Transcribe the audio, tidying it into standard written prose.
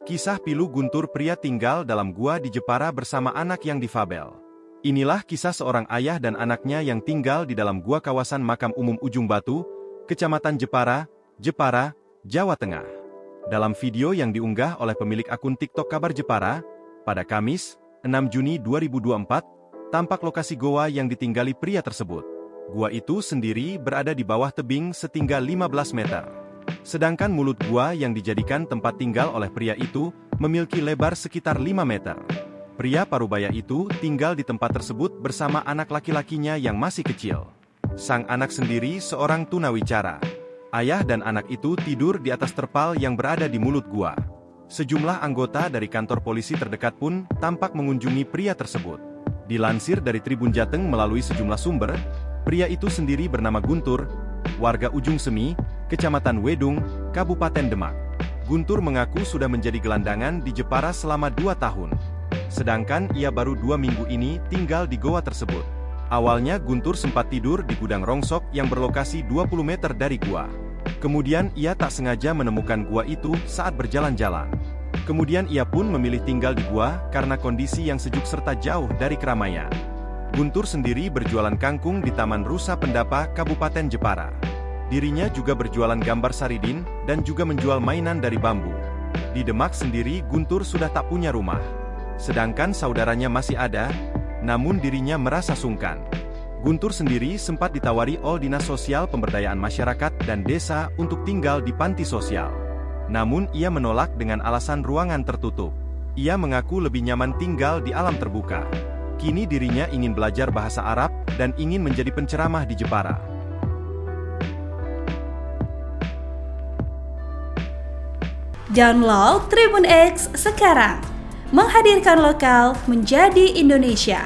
Kisah pilu Guntur, pria tinggal dalam gua di Jepara bersama anak yang difabel. Inilah kisah seorang ayah dan anaknya yang tinggal di dalam gua kawasan Makam Umum Ujung Batu, Kecamatan Jepara, Jepara, Jawa Tengah. Dalam video yang diunggah oleh pemilik akun TikTok Kabar Jepara, pada Kamis, 6 Juni 2024, tampak lokasi goa yang ditinggali pria tersebut. Gua itu sendiri berada di bawah tebing setinggi 15 meter. Sedangkan mulut gua yang dijadikan tempat tinggal oleh pria itu, memiliki lebar sekitar 5 meter. Pria parubaya itu tinggal di tempat tersebut bersama anak laki-lakinya yang masih kecil. Sang anak sendiri seorang tunawicara. Ayah dan anak itu tidur di atas terpal yang berada di mulut gua. Sejumlah anggota dari kantor polisi terdekat pun tampak mengunjungi pria tersebut. Dilansir dari Tribun Jateng melalui sejumlah sumber, pria itu sendiri bernama Guntur, warga Ujung Semi, Kecamatan Wedung, Kabupaten Demak. Guntur mengaku sudah menjadi gelandangan di Jepara selama 2 tahun. Sedangkan ia baru 2 minggu ini tinggal di goa tersebut. Awalnya Guntur sempat tidur di gudang rongsok yang berlokasi 20 meter dari gua. Kemudian ia tak sengaja menemukan gua itu saat berjalan-jalan. Kemudian ia pun memilih tinggal di gua karena kondisi yang sejuk serta jauh dari keramaian. Guntur sendiri berjualan kangkung di Taman Rusa Pendapa, Kabupaten Jepara. Dirinya juga berjualan gambar saridin dan juga menjual mainan dari bambu. Di Demak sendiri Guntur sudah tak punya rumah. Sedangkan saudaranya masih ada, namun dirinya merasa sungkan. Guntur sendiri sempat ditawari oleh Dinas Sosial Pemberdayaan Masyarakat dan Desa untuk tinggal di panti sosial. Namun ia menolak dengan alasan ruangan tertutup. Ia mengaku lebih nyaman tinggal di alam terbuka. Kini dirinya ingin belajar bahasa Arab dan ingin menjadi penceramah di Jepara. Download Tribun X sekarang, menghadirkan lokal menjadi Indonesia.